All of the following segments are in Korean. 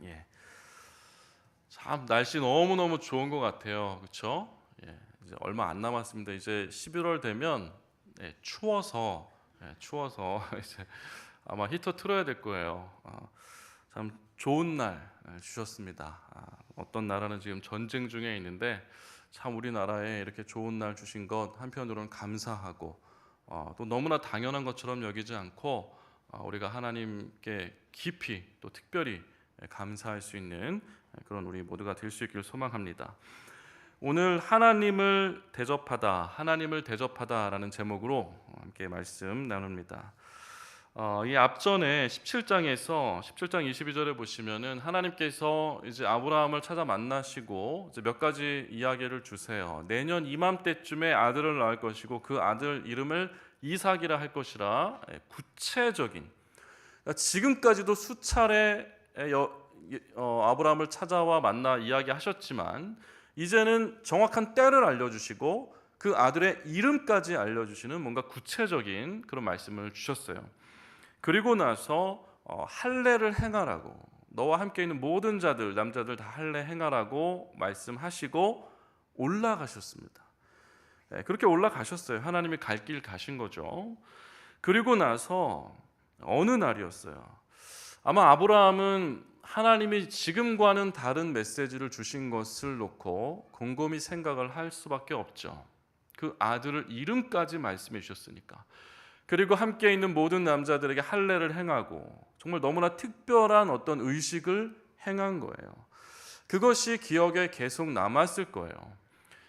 예. 참 날씨 너무너무 좋은 것 같아요. 그렇죠? 예. 이제 얼마 안 남았습니다. 이제 11월 되면 추워서 이제 아마 히터 틀어야 될 거예요. 참 좋은 날 주셨습니다. 어떤 나라는 지금 전쟁 중에 있는데 참 우리나라에 이렇게 좋은 날 주신 것 한편으로는 감사하고 또 너무나 당연한 것처럼 여기지 않고 우리가 하나님께 깊이 또 특별히 감사할 수 있는 그런 우리 모두가 될 수 있기를 소망합니다. 오늘 하나님을 대접하다라는 제목으로 함께 말씀 나눕니다. 이 앞전에 17장에서 17장 22절에 보시면은 하나님께서 이제 아브라함을 찾아 만나시고 이제 몇 가지 이야기를 주세요. 내년 이맘때쯤에 아들을 낳을 것이고 그 아들 이름을 이삭이라 할 것이라 구체적인, 그러니까 지금까지도 수차례 아브라함을 찾아와 만나 이야기하셨지만 이제는 정확한 때를 알려주시고 그 아들의 이름까지 알려주시는 뭔가 구체적인 그런 말씀을 주셨어요. 그리고 나서 할례를 행하라고, 너와 함께 있는 모든 자들 남자들 다 할례 행하라고 말씀하시고 올라가셨습니다. 그렇게 올라가셨어요. 하나님이 갈 길 가신 거죠. 그리고 나서 어느 날이었어요. 아마 아브라함은 하나님이 지금과는 다른 메시지를 주신 것을 놓고 곰곰이 생각을 할 수밖에 없죠. 그 아들을 이름까지 말씀해 주셨으니까. 그리고 함께 있는 모든 남자들에게 할례를 행하고 정말 너무나 특별한 어떤 의식을 행한 거예요. 그것이 기억에 계속 남았을 거예요.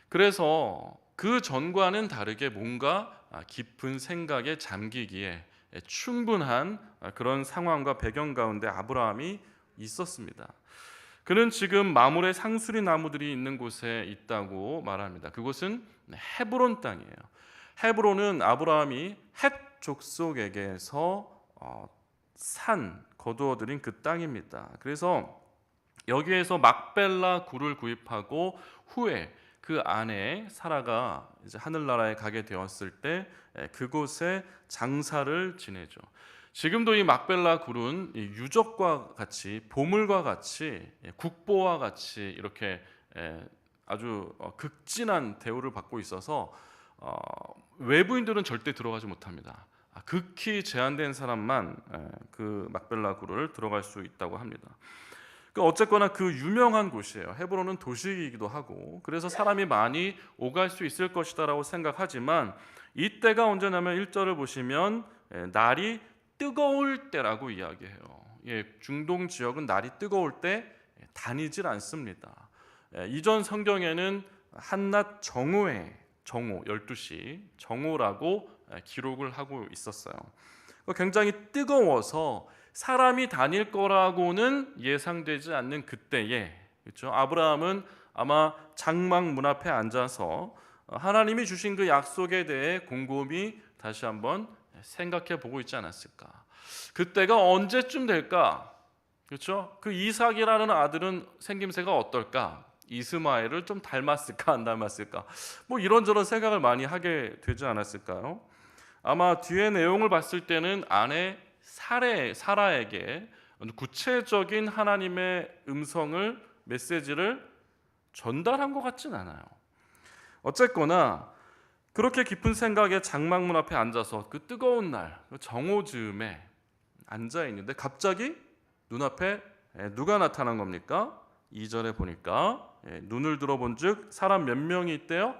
그래서 그 전과는 다르게 뭔가 깊은 생각에 잠기기에 충분한 그런 상황과 배경 가운데 아브라함이 있었습니다. 그는 지금 마물의 상수리 나무들이 있는 곳에 있다고 말합니다. 그곳은 헤브론 땅이에요. 헤브론은 아브라함이 헷 족속에게서 거두어들인 그 땅입니다. 그래서 여기에서 막벨라 굴을 구입하고 후에 그 안에 사라가 이제 하늘나라에 가게 되었을 때 그곳에 장사를 지내죠. 지금도 이 막벨라 굴은 유적과 같이, 보물과 같이, 국보와 같이 이렇게 아주 극진한 대우를 받고 있어서 외부인들은 절대 들어가지 못합니다. 극히 제한된 사람만 그 막벨라 굴을 들어갈 수 있다고 합니다. 어쨌거나 그 유명한 곳이에요. 헤브론은 도시이기도 하고, 그래서 사람이 많이 오갈 수 있을 것이다라고 생각하지만 이때가 언제냐면 1절을 보시면 날이 뜨거울 때라고 이야기해요. 중동 지역은 날이 뜨거울 때 다니질 않습니다. 이전 성경에는 한낮 정오에 12시 정오라고 기록을 하고 있었어요. 굉장히 뜨거워서 사람이 다닐 거라고는 예상되지 않는 그때에, 그렇죠? 아브라함은 아마 장막 문 앞에 앉아서 하나님이 주신 그 약속에 대해 곰곰이 다시 한번 생각해 보고 있지 않았을까? 그때가 언제쯤 될까? 그렇죠? 그 이삭이라는 아들은 생김새가 어떨까? 이스마엘을 좀 닮았을까 안 닮았을까? 뭐 이런저런 생각을 많이 하게 되지 않았을까요? 아마 뒤에 내용을 봤을 때는 아내 사라에게 구체적인 하나님의 메시지를 전달한 것 같진 않아요. 어쨌거나 그렇게 깊은 생각에 장막문 앞에 앉아서 그 뜨거운 날 정오즈음에 앉아 있는데 갑자기 눈앞에 누가 나타난 겁니까? 2절에 보니까 눈을 들어본즉 사람 몇 명이 있대요?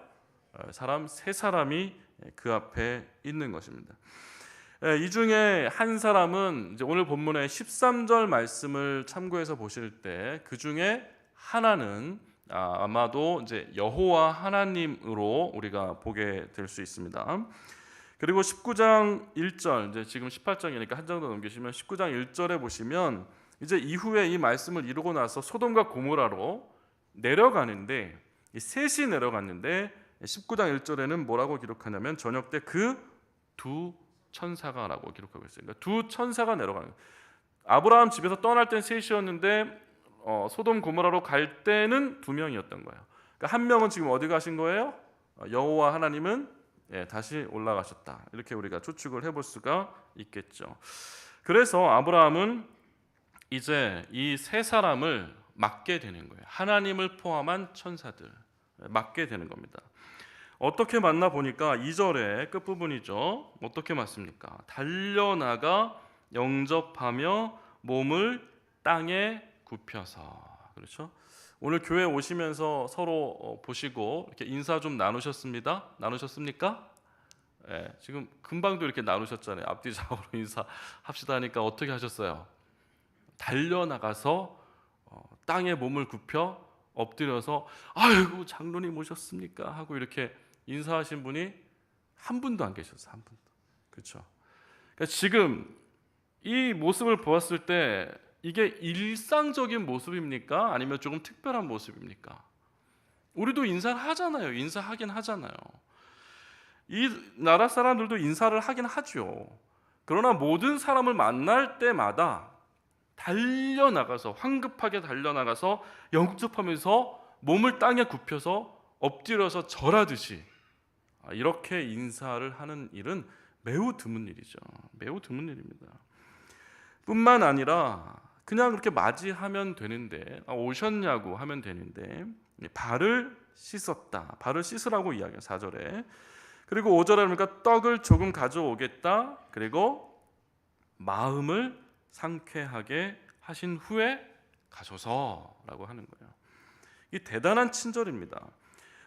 사람 3사람이 그 앞에 있는 것입니다. 이 중에 한 사람은 이제 오늘 본문의 13절 말씀을 참고해서 보실 때 그 중에 하나는 아마도 이제 여호와 하나님으로 우리가 보게 될 수 있습니다. 그리고 19장 1절, 이제 지금 18장이니까 한 장 더 넘기시면 19장 1절에 보시면 이제 이후에 이 말씀을 이루고 나서 소돔과 고모라로 내려가는데, 셋이 내려갔는데 19장 1절에는 뭐라고 기록하냐면 저녁 때 그 두 천사가라고 기록하고 있어요. 그러니까 두 천사가 내려가는 거예요. 아브라함 집에서 떠날 땐 셋이었는데 소돔 고모라로 갈 때는 2명이었던 거예요. 그러니까 한 명은 지금 어디 가신 거예요? 여호와 하나님은 다시 올라가셨다. 이렇게 우리가 추측을 해볼 수가 있겠죠. 그래서 아브라함은 이제 이 세 사람을 맡게 되는 거예요. 하나님을 포함한 천사들 맡게 되는 겁니다. 어떻게 맞나 보니까 2절의 끝부분이죠. 어떻게 맞습니까? 달려나가 영접하며 몸을 땅에 굽혀서. 그렇죠? 오늘 교회 오시면서 서로 보시고 이렇게 인사 좀 나누셨습니다. 나누셨습니까? 예, 지금 금방도 이렇게 나누셨잖아요. 앞뒤 좌우로 인사합시다 하니까 어떻게 하셨어요? 달려나가서 땅에 몸을 굽혀 엎드려서 아이고 장로님 오셨습니까? 하고 이렇게 인사하신 분이 한 분도 안 계셨어요. 한 분도. 그렇죠? 그러니까 지금 이 모습을 보았을 때 이게 일상적인 모습입니까? 아니면 조금 특별한 모습입니까? 우리도 인사를 하잖아요. 인사하긴 하잖아요. 이 나라 사람들도 인사를 하긴 하죠. 그러나 모든 사람을 만날 때마다 달려나가서 황급하게 달려나가서 영접하면서 몸을 땅에 굽혀서 엎드려서 절하듯이 이렇게 인사를 하는 일은 매우 드문 일이죠. 매우 드문 일입니다. 뿐만 아니라 그냥 그렇게 맞이하면 되는데 오셨냐고 하면 되는데 발을 씻었다. 발을 씻으라고 이야기해요. 4절에. 그리고 5절에 보니까 떡을 조금 가져오겠다. 그리고 마음을 상쾌하게 하신 후에 가소서라고 하는 거예요. 이 대단한 친절입니다.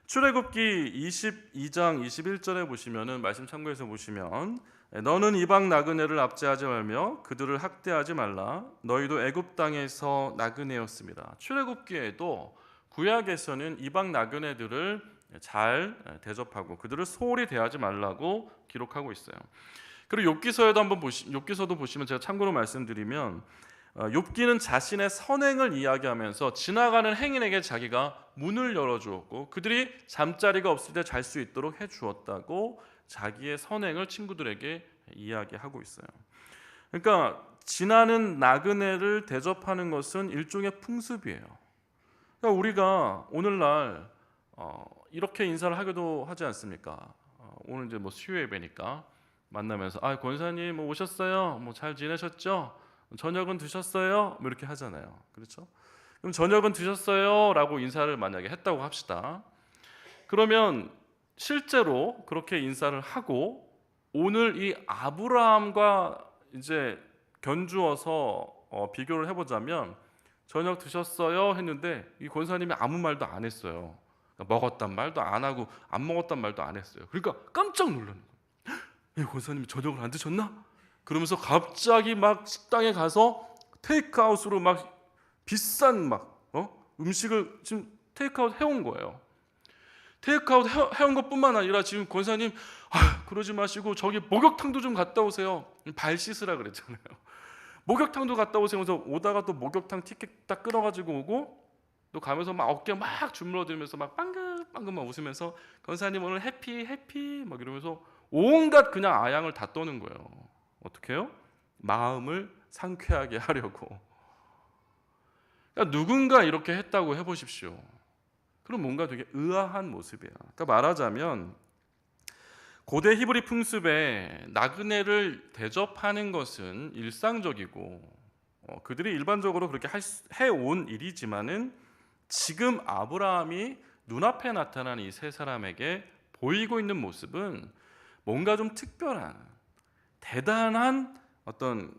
출애굽기 22장 21절에 보시면은 말씀 참고해서 보시면 너는 이방 나그네를 압제하지 말며 그들을 학대하지 말라. 너희도 애굽 땅에서 나그네였습니다. 출애굽기에도 구약에서는 이방 나그네들을 잘 대접하고 그들을 소홀히 대하지 말라고 기록하고 있어요. 그리고 욥기서도 보시면 제가 참고로 말씀드리면 욥기는 자신의 선행을 이야기하면서 지나가는 행인에게 자기가 문을 열어주었고 그들이 잠자리가 없을 때 잘 수 있도록 해주었다고 자기의 선행을 친구들에게 이야기하고 있어요. 그러니까 지나는 나그네를 대접하는 것은 일종의 풍습이에요. 그러니까 우리가 오늘날 이렇게 인사를 하기도 하지 않습니까? 오늘 이제 수요 예배니까 만나면서 권사님 뭐 오셨어요? 뭐 잘 지내셨죠? 저녁은 드셨어요? 뭐 이렇게 하잖아요. 그렇죠? 그럼 저녁은 드셨어요? 라고 인사를 만약에 했다고 합시다. 그러면 실제로 그렇게 인사를 하고 오늘 이 아브라함과 이제 견주어서 비교를 해보자면 저녁 드셨어요? 했는데 이 권사님이 아무 말도 안 했어요. 그러니까 먹었단 말도 안 하고 안 먹었단 말도 안 했어요. 그러니까 깜짝 놀라는 거예요. 권사님이 저녁을 안 드셨나? 그러면서 갑자기 막 식당에 가서 테이크아웃으로 막 비싼 음식을 지금 테이크아웃 해온 거예요. 테이크아웃 해온 것뿐만 아니라 지금 권사님 그러지 마시고 저기 목욕탕도 좀 갔다 오세요. 발 씻으라 그랬잖아요. 목욕탕도 갔다 오세요. 그래서 오다가 또 목욕탕 티켓 딱 끊어가지고 오고 또 가면서 막 어깨 막 주물러들면서 막 빵긋빵긋 막 웃으면서 권사님 오늘 해피 막 이러면서 온갖 그냥 아양을 다 떠는 거예요. 어떻게 해요? 마음을 상쾌하게 하려고. 그러니까 누군가 이렇게 했다고 해보십시오. 그럼 뭔가 되게 의아한 모습이에요. 그러니까 말하자면 고대 히브리 풍습에 나그네를 대접하는 것은 일상적이고 그들이 일반적으로 그렇게 해온 일이지만은 지금 아브라함이 눈앞에 나타난 이 세 사람에게 보이고 있는 모습은 뭔가 좀 특별한 대단한 어떤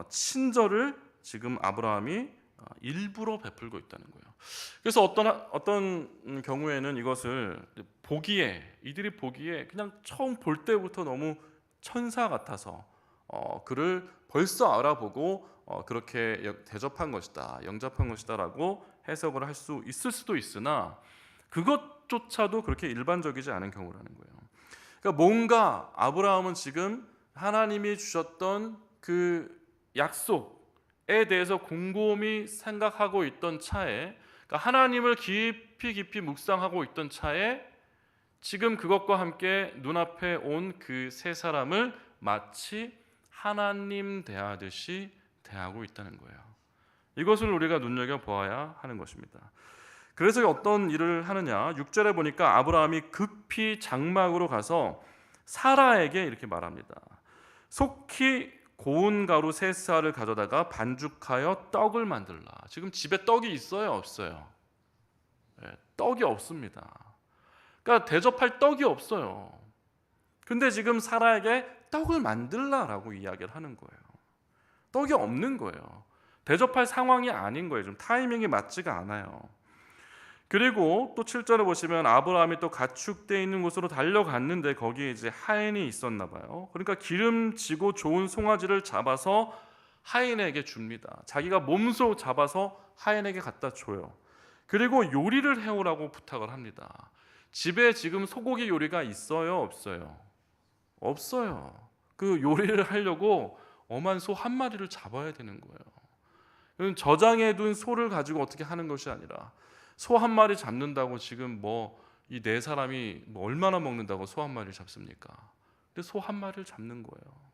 친절을 지금 아브라함이 일부러 베풀고 있다는 거예요. 그래서 어떤 경우에는 이것을 이들이 보기에 그냥 처음 볼 때부터 너무 천사 같아서 그를 벌써 알아보고 그렇게 대접한 것이다, 영접한 것이다라고 해석을 할 수 있을 수도 있으나 그것조차도 그렇게 일반적이지 않은 경우라는 거예요. 그러니까 뭔가 아브라함은 지금 하나님이 주셨던 그 약속에 대해서 곰곰이 생각하고 있던 차에, 그러니까 하나님을 깊이 묵상하고 있던 차에 지금 그것과 함께 눈앞에 온 그 세 사람을 마치 하나님 대하듯이 대하고 있다는 거예요. 이것을 우리가 눈여겨보아야 하는 것입니다. 그래서 어떤 일을 하느냐, 6절에 보니까 아브라함이 급히 장막으로 가서 사라에게 이렇게 말합니다. 속히 고운 가루 세 쌀을 가져다가 반죽하여 떡을 만들라. 지금 집에 떡이 있어요, 없어요? 떡이 없습니다. 그러니까 대접할 떡이 없어요. 근데 지금 사라에게 떡을 만들라라고 이야기를 하는 거예요. 떡이 없는 거예요. 대접할 상황이 아닌 거예요. 좀 타이밍이 맞지가 않아요. 그리고 또 7절을 보시면 아브라함이 또 가축되어 있는 곳으로 달려갔는데 거기에 이제 하인이 있었나 봐요. 그러니까 기름지고 좋은 송아지를 잡아서 하인에게 줍니다. 자기가 몸소 잡아서 하인에게 갖다 줘요. 그리고 요리를 해오라고 부탁을 합니다. 집에 지금 소고기 요리가 있어요, 없어요? 없어요. 그 요리를 하려고 엄한 소 한 마리를 잡아야 되는 거예요. 저장해 둔 소를 가지고 어떻게 하는 것이 아니라 소 한 마리 잡는다고 지금 이 네 사람이 얼마나 먹는다고 소 한 마리를 잡습니까? 근데 소 한 마리를 잡는 거예요.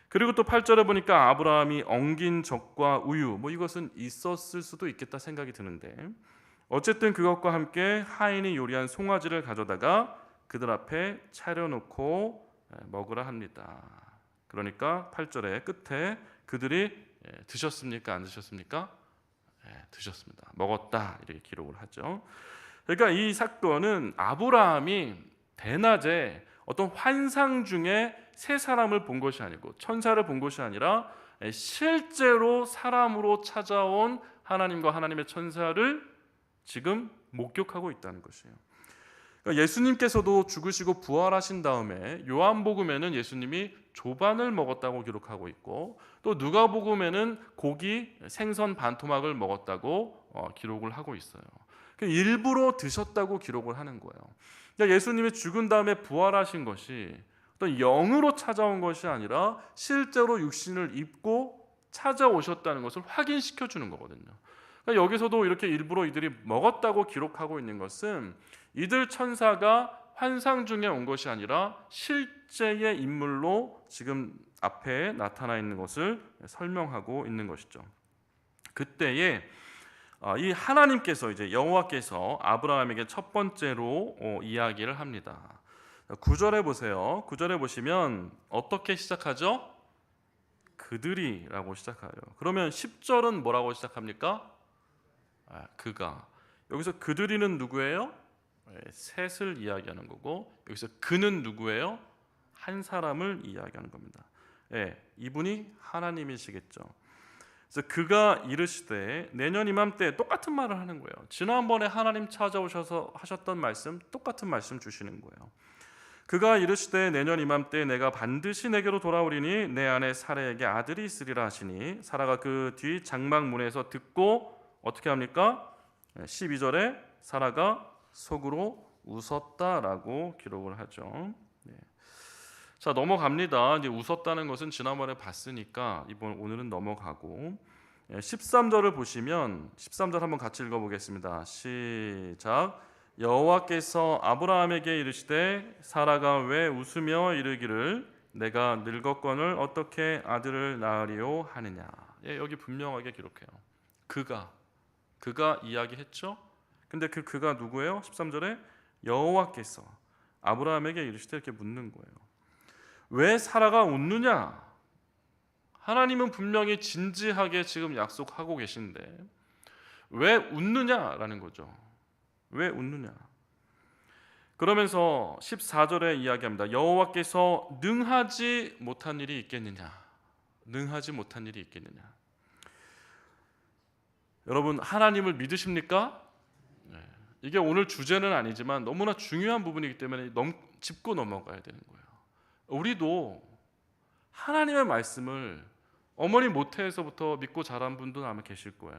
그리고 또 8절에 보니까 아브라함이 엉긴 젖과 우유, 이것은 있었을 수도 있겠다 생각이 드는데 어쨌든 그것과 함께 하인이 요리한 송아지를 가져다가 그들 앞에 차려놓고 먹으라 합니다. 그러니까 8절의 끝에 그들이 드셨습니까? 안 드셨습니까? 드셨습니다. 먹었다 이렇게 기록을 하죠. 그러니까 이 사건은 아브라함이 대낮에 어떤 환상 중에 세 사람을 본 것이 아니고 천사를 본 것이 아니라 실제로 사람으로 찾아온 하나님과 하나님의 천사를 지금 목격하고 있다는 것이에요. 그러니까 예수님께서도 죽으시고 부활하신 다음에 요한복음에는 예수님이 조반을 먹었다고 기록하고 있고 또 누가복음에는 고기, 생선 반토막을 먹었다고 기록을 하고 있어요. 그러니까 일부러 드셨다고 기록을 하는 거예요. 그러니까 예수님이 죽은 다음에 부활하신 것이 어떤 영으로 찾아온 것이 아니라 실제로 육신을 입고 찾아오셨다는 것을 확인시켜 주는 거거든요. 그러니까 여기서도 이렇게 일부러 이들이 먹었다고 기록하고 있는 것은 이들 천사가 환상 중에 온 것이 아니라 실제의 인물로 지금 앞에 나타나 있는 것을 설명하고 있는 것이죠. 그때에 이 하나님께서 이제 여호와께서 아브라함에게 첫 번째로 이야기를 합니다. 9절에 보세요. 9절에 보시면 어떻게 시작하죠? 그들이라고 시작해요. 그러면 10절은 뭐라고 시작합니까? 그가. 여기서 그들이는 누구예요? 셋을 이야기하는 거고 여기서 그는 누구예요? 한 사람을 이야기하는 겁니다. 이분이 하나님이시겠죠. 그래서 그가 이르시되 내년 이맘때 똑같은 말을 하는 거예요. 지난번에 하나님 찾아오셔서 하셨던 말씀 똑같은 말씀 주시는 거예요. 그가 이르시되 내년 이맘때 내가 반드시 내게로 돌아오리니 내 아내 사라에게 아들이 있으리라 하시니 사라가 그 뒤 장막문에서 듣고 어떻게 합니까? 12절에 사라가 속으로 웃었다라고 기록을 하죠. 자, 넘어갑니다. 이제 웃었다는 것은 지난번에 봤으니까 오늘은 넘어가고 13절을 보시면 13절 한번 같이 읽어보겠습니다. 시작. 여호와께서 아브라함에게 이르시되 사라가 왜 웃으며 이르기를 내가 늙었거늘 어떻게 아들을 낳으리요 하느냐. 여기 분명하게 기록해요. 그가 이야기했죠. 근데 그가 누구예요? 13절에 여호와께서 아브라함에게 이르시되 이렇게 묻는 거예요. 왜 사라가 웃느냐? 하나님은 분명히 진지하게 지금 약속하고 계신데 왜 웃느냐라는 거죠. 왜 웃느냐? 그러면서 14절에 이야기합니다. 여호와께서 능하지 못한 일이 있겠느냐? 능하지 못한 일이 있겠느냐? 여러분 하나님을 믿으십니까? 이게 오늘 주제는 아니지만 너무나 중요한 부분이기 때문에 짚고 넘어가야 되는 거예요. 우리도 하나님의 말씀을 어머니 모태에서부터 믿고 자란 분도 아마 계실 거예요.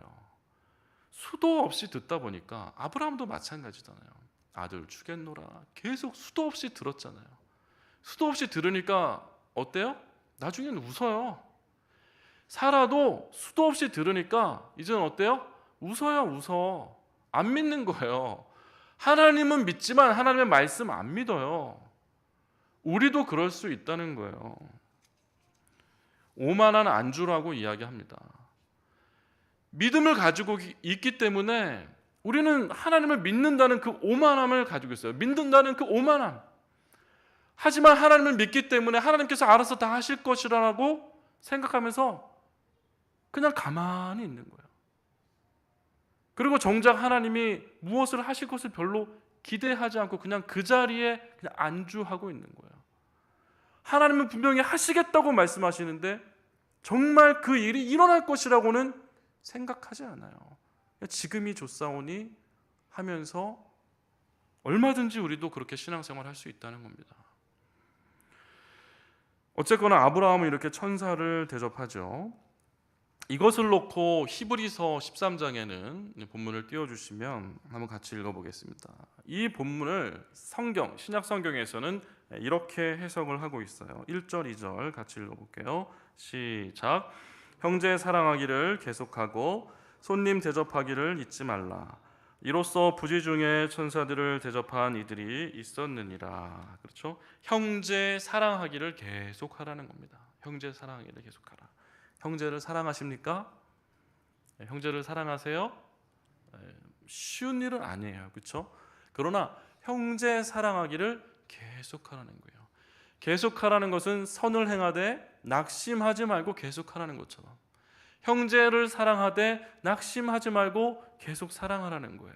수도 없이 듣다 보니까 아브라함도 마찬가지잖아요. 아들 주겠노라 계속 수도 없이 들었잖아요. 수도 없이 들으니까 어때요? 나중에는 웃어요. 사라도 수도 없이 들으니까 이제는 어때요? 웃어. 안 믿는 거예요. 하나님은 믿지만 하나님의 말씀 안 믿어요. 우리도 그럴 수 있다는 거예요. 오만한 안주라고 이야기합니다. 믿음을 가지고 있기 때문에 우리는 하나님을 믿는다는 그 오만함을 가지고 있어요. 믿는다는 그 오만함. 하지만 하나님을 믿기 때문에 하나님께서 알아서 다 하실 것이라고 생각하면서 그냥 가만히 있는 거예요. 그리고 정작 하나님이 무엇을 하실 것을 별로 기대하지 않고 그냥 그 자리에 그냥 안주하고 있는 거예요. 하나님은 분명히 하시겠다고 말씀하시는데 정말 그 일이 일어날 것이라고는 생각하지 않아요. 지금이 좋사오니 하면서 얼마든지 우리도 그렇게 신앙생활을 할 수 있다는 겁니다. 어쨌거나 아브라함은 이렇게 천사를 대접하죠. 이것을 놓고 히브리서 13장에는 본문을 띄워주시면 한번 같이 읽어보겠습니다. 이 본문을 신약 성경에서는 이렇게 해석을 하고 있어요. 1절, 2절 같이 읽어볼게요. 시작. 형제 사랑하기를 계속하고 손님 대접하기를 잊지 말라. 이로써 부지 중에 천사들을 대접한 이들이 있었느니라. 그렇죠? 형제 사랑하기를 계속하라는 겁니다. 형제 사랑하기를 계속하라. 형제를 사랑하십니까? 형제를 사랑하세요? 쉬운 일은 아니에요. 그렇죠? 그러나 형제 사랑하기를 계속하라는 거예요. 계속하라는 것은 선을 행하되 낙심하지 말고 계속하라는 것처럼 형제를 사랑하되 낙심하지 말고 계속 사랑하라는 거예요.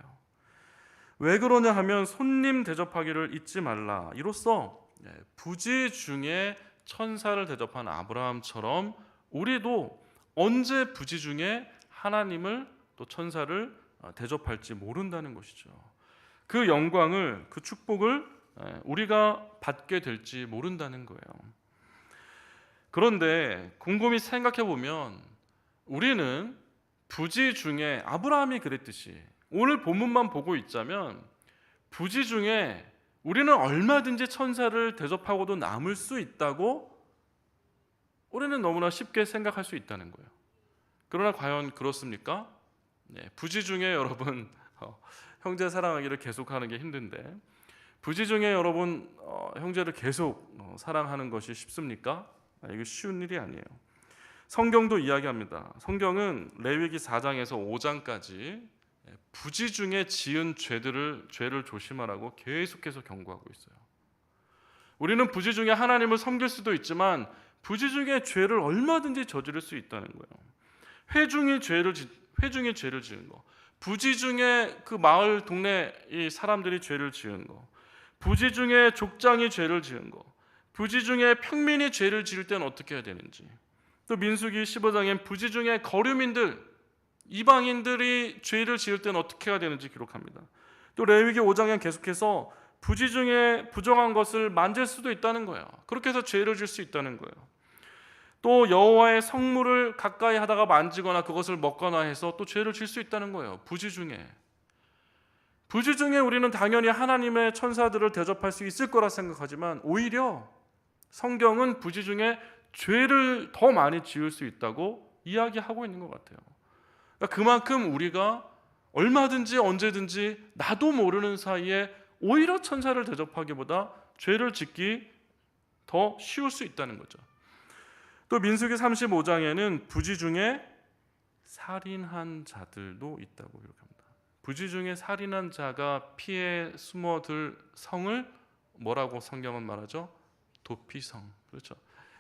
왜 그러냐 하면 손님 대접하기를 잊지 말라. 이로써 부지 중에 천사를 대접한 아브라함처럼 우리도 언제 부지 중에 하나님을 또 천사를 대접할지 모른다는 것이죠. 그 영광을, 그 축복을 우리가 받게 될지 모른다는 거예요. 그런데 곰곰이 생각해 보면 우리는 부지 중에 아브라함이 그랬듯이 오늘 본문만 보고 있자면 부지 중에 우리는 얼마든지 천사를 대접하고도 남을 수 있다고 우리는 너무나 쉽게 생각할 수 있다는 거예요. 그러나 과연 그렇습니까? 부지 중에 여러분 형제 사랑하기를 계속하는 게 힘든데 부지 중에 여러분 형제를 계속 사랑하는 것이 쉽습니까? 이게 쉬운 일이 아니에요. 성경도 이야기합니다. 성경은 레위기 4장에서 5장까지 부지 중에 지은 죄를 조심하라고 계속해서 경고하고 있어요. 우리는 부지 중에 하나님을 섬길 수도 있지만 부지 중에 죄를 얼마든지 저지를 수 있다는 거예요. 회중이 죄를 지은 거, 부지 중에 그 마을 동네 이 사람들이 죄를 지은 거, 부지 중에 족장이 죄를 지은 거, 부지 중에 평민이 죄를 지을 때는 어떻게 해야 되는지, 또 민수기 15장엔 부지 중에 거류민들, 이방인들이 죄를 지을 때는 어떻게 해야 되는지 기록합니다. 또 레위기 5장엔 계속해서 부지 중에 부정한 것을 만질 수도 있다는 거예요. 그렇게 해서 죄를 질 수 있다는 거예요. 또 여호와의 성물을 가까이 하다가 만지거나 그것을 먹거나 해서 또 죄를 질 수 있다는 거예요. 부지 중에 우리는 당연히 하나님의 천사들을 대접할 수 있을 거라 생각하지만 오히려 성경은 부지 중에 죄를 더 많이 지을 수 있다고 이야기하고 있는 것 같아요. 그러니까 그만큼 우리가 얼마든지 언제든지 나도 모르는 사이에 오히려 천사를 대접하기보다 죄를 짓기 더 쉬울 수 있다는 거죠. 또 민수기 35장에는 부지 중에 살인한 자들도 있다고 기록합니다. 부지 중에 살인한 자가 피해 숨어들 성을 뭐라고 성경은 말하죠? 도피성. 그렇죠.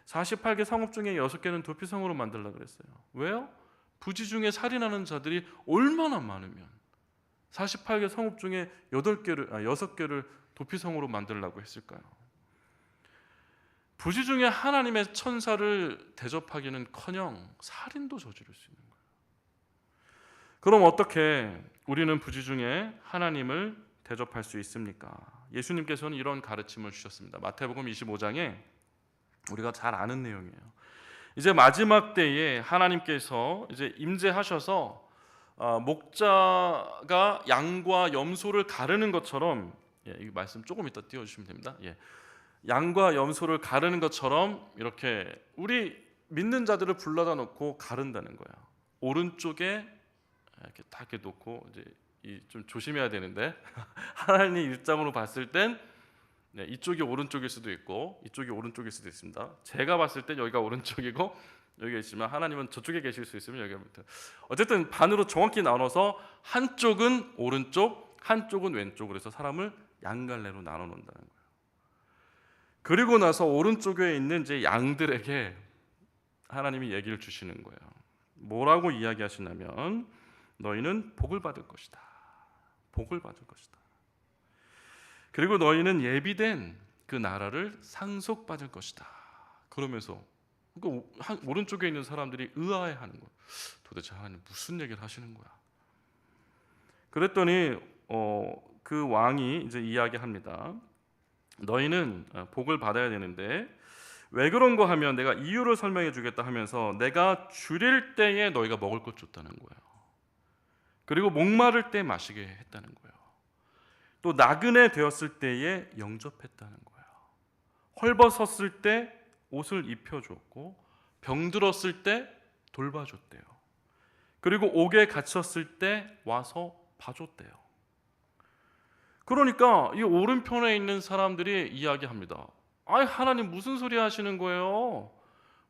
48개 성읍 중에 6개는 도피성으로 만들려고 그랬어요. 왜요? 부지 중에 살인하는 자들이 얼마나 많으면 48개 성읍 중에 6개를 도피성으로 만들려고 했을까요? 부지 중에 하나님의 천사를 대접하기는커녕 살인도 저지를 수 있는 거예요. 그럼 어떻게 우리는 부지 중에 하나님을 대접할 수 있습니까? 예수님께서는 이런 가르침을 주셨습니다. 마태복음 25장에 우리가 잘 아는 내용이에요. 이제 마지막 때에 하나님께서 이제 임재하셔서 목자가 양과 염소를 가르는 것처럼, 이 말씀 조금 이따 띄워주시면 됩니다. 양과 염소를 가르는 것처럼 이렇게 우리 믿는 자들을 불러다 놓고 가른다는 거예요. 오른쪽에 이렇게 딱 이렇게 놓고 이제 좀 조심해야 되는데 하나님 입장으로 봤을 땐 이쪽이 오른쪽일 수도 있고 이쪽이 오른쪽일 수도 있습니다. 제가 봤을 땐 여기가 오른쪽이고 여기가 있지만 하나님은 저쪽에 계실 수 있으면 여기가 밑에. 어쨌든 반으로 정확히 나눠서 한쪽은 오른쪽, 한쪽은 왼쪽으로 해서 사람을 양갈래로 나눠 놓는다는 거예요. 그리고 나서 오른쪽에 있는 이제 양들에게 하나님이 얘기를 주시는 거예요. 뭐라고 이야기하시냐면 너희는 복을 받을 것이다. 복을 받을 것이다. 그리고 너희는 예비된 그 나라를 상속받을 것이다. 그러면서 그 오른쪽에 있는 사람들이 의아해하는 거예요. 도대체 하나님 무슨 얘기를 하시는 거야? 그랬더니 그 왕이 이제 이야기합니다. 너희는 복을 받아야 되는데 왜 그런 거 하면 내가 이유를 설명해 주겠다 하면서 내가 줄일 때에 너희가 먹을 것 줬다는 거예요. 그리고 목마를 때 마시게 했다는 거예요. 또 나그네 되었을 때에 영접했다는 거예요. 헐벗었을 때 옷을 입혀줬고 병들었을 때 돌봐줬대요. 그리고 옥에 갇혔을 때 와서 봐줬대요. 그러니까 이 오른편에 있는 사람들이 이야기합니다. 아이 하나님 무슨 소리 하시는 거예요?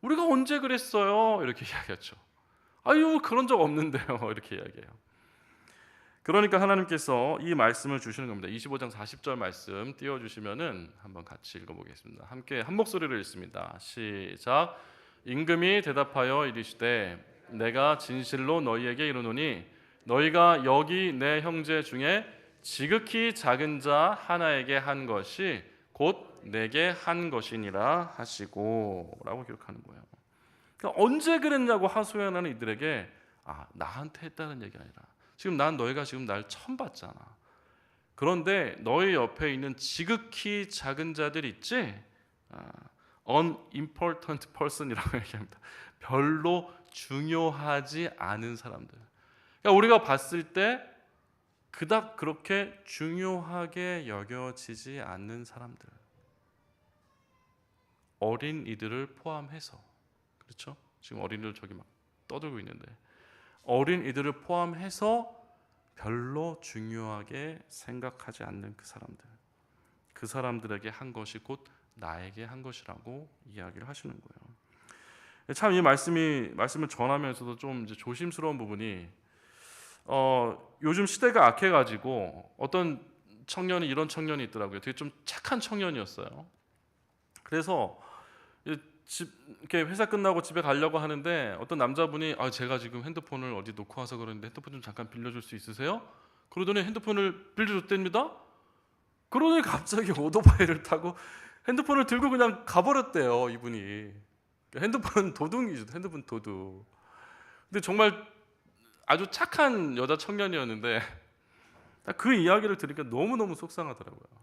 우리가 언제 그랬어요? 이렇게 이야기하죠. 아유 그런 적 없는데요. 이렇게 이야기해요. 그러니까 하나님께서 이 말씀을 주시는 겁니다. 25장 40절 말씀 띄워주시면은 한번 같이 읽어보겠습니다. 함께 한 목소리로 읽습니다. 시작. 임금이 대답하여 이르시되 내가 진실로 너희에게 이르노니 너희가 여기 내 형제 중에 지극히 작은 자 하나에게 한 것이 곧 내게 한 것이니라 하시고 라고 기록하는 거예요. 그러니까 언제 그랬냐고 하소연하는 이들에게 나한테 했다는 얘기 아니라 지금 너희가 지금 날 처음 봤잖아. 그런데 너희 옆에 있는 지극히 작은 자들 있지? unimportant person이라고 얘기합니다. 별로 중요하지 않은 사람들. 그러니까 우리가 봤을 때 그닥 그렇게 중요하게 여겨지지 않는 사람들. 어린 이들을 포함해서. 그렇죠? 지금 어린이들 저기 막 떠들고 있는데 어린 이들을 포함해서 별로 중요하게 생각하지 않는 그 사람들. 그 사람들에게 한 것이 곧 나에게 한 것이라고 이야기를 하시는 거예요. 참 이 말씀을 전하면서도 좀 이제 조심스러운 부분이 요즘 시대가 악해가지고 어떤 청년이 이런 청년이 있더라고요. 되게 좀 착한 청년이었어요. 그래서 이렇게 회사 끝나고 집에 가려고 하는데 어떤 남자분이 제가 지금 핸드폰을 어디 놓고 와서 그러는데 핸드폰 좀 잠깐 빌려줄 수 있으세요? 그러더니 핸드폰을 빌려줬답니다. 그러더니 갑자기 오토바이를 타고 핸드폰을 들고 그냥 가버렸대요. 이분이. 핸드폰 도둑이죠. 핸드폰 도둑. 근데 정말 아주 착한 여자 청년이었는데 그 이야기를 들으니까 너무너무 속상하더라고요.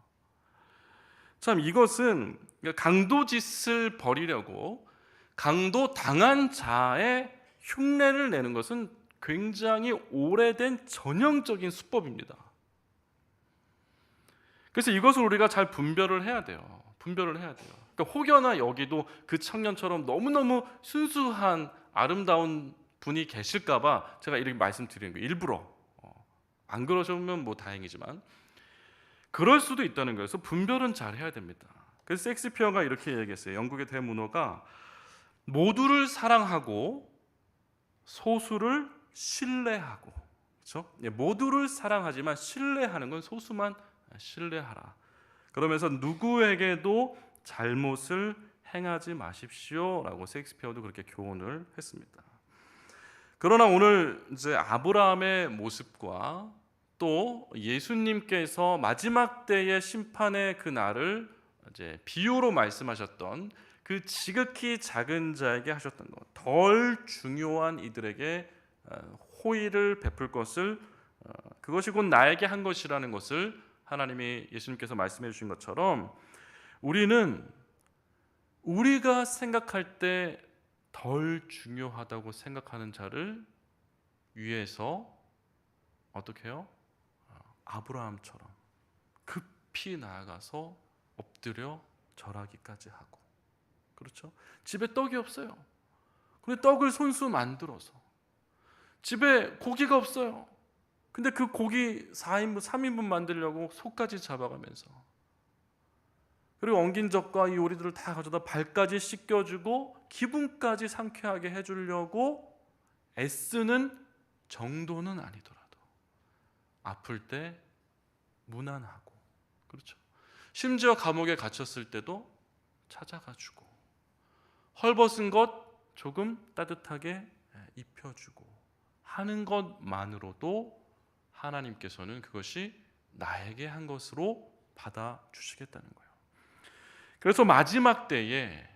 참 이것은 강도짓을 벌이려고 강도 당한 자의 흉내를 내는 것은 굉장히 오래된 전형적인 수법입니다. 그래서 이것을 우리가 잘 분별을 해야 돼요. 그러니까 혹여나 여기도 그 청년처럼 너무너무 순수한 아름다운 분이 계실까봐 제가 이렇게 말씀드리는 거예요. 일부러. 안 그러시면 뭐 다행이지만 그럴 수도 있다는 거예요. 그래서 분별은 잘 해야 됩니다. 그래서 셰익스피어가 이렇게 얘기했어요. 영국의 대문호가 모두를 사랑하고 소수를 신뢰하고, 그렇죠? 모두를 사랑하지만 신뢰하는 건 소수만 신뢰하라. 그러면서 누구에게도 잘못을 행하지 마십시오라고 셰익스피어도 그렇게 교훈을 했습니다. 그러나 오늘 이제 아브라함의 모습과 또 예수님께서 마지막 때의 심판의 그 날을 이제 비유로 말씀하셨던 그 지극히 작은 자에게 하셨던 것, 덜 중요한 이들에게 호의를 베풀 것을 그것이 곧 나에게 한 것이라는 것을 하나님이 예수님께서 말씀해 주신 것처럼 우리는 우리가 생각할 때 덜 중요하다고 생각하는 자를 위해서 어떻게 해요? 아브라함처럼 급히 나아가서 엎드려 절하기까지 하고, 그렇죠? 집에 떡이 없어요. 근데 떡을 손수 만들어서, 집에 고기가 없어요. 근데 그 고기 4인분, 3인분 만들려고 속까지 잡아가면서, 그리고 엉긴 젓과 이 요리들을 다 가져다 발까지 씻겨주고 기분까지 상쾌하게 해주려고 애쓰는 정도는 아니더라도 아플 때 무난하고, 그렇죠? 심지어 감옥에 갇혔을 때도 찾아가주고 헐벗은 것 조금 따뜻하게 입혀주고 하는 것만으로도 하나님께서는 그것이 나에게 한 것으로 받아주시겠다는 거예요. 그래서 마지막 때에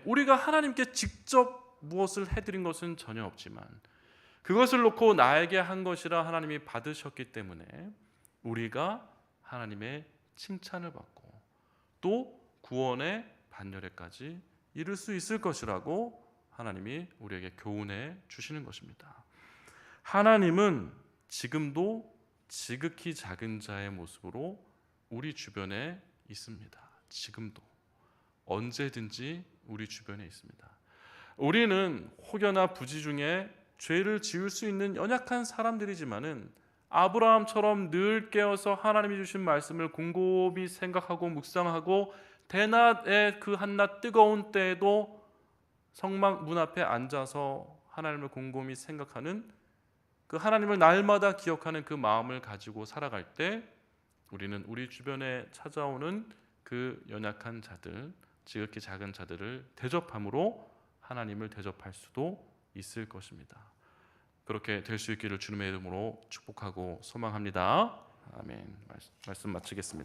우리가 하나님께 직접 무엇을 해드린 것은 전혀 없지만 그것을 놓고 나에게 한 것이라 하나님이 받으셨기 때문에 우리가 하나님의 칭찬을 받고 또 구원의 반열에까지 이룰 수 있을 것이라고 하나님이 우리에게 교훈해 주시는 것입니다. 하나님은 지금도 지극히 작은 자의 모습으로 우리 주변에 있습니다. 지금도 언제든지 우리 주변에 있습니다. 우리는 혹여나 부지 중에 죄를 지을 수 있는 연약한 사람들이지만은 아브라함처럼 늘 깨어서 하나님이 주신 말씀을 곰곰이 생각하고 묵상하고 대낮에 그 한낮 뜨거운 때에도 성막 문 앞에 앉아서 하나님을 곰곰이 생각하는 그 하나님을 날마다 기억하는 그 마음을 가지고 살아갈 때 우리는 우리 주변에 찾아오는 그 연약한 자들, 지극히 작은 자들을 대접함으로 하나님을 대접할 수도 있을 것입니다. 그렇게 될 수 있기를 주님의 이름으로 축복하고 소망합니다. 아멘. 말씀 마치겠습니다.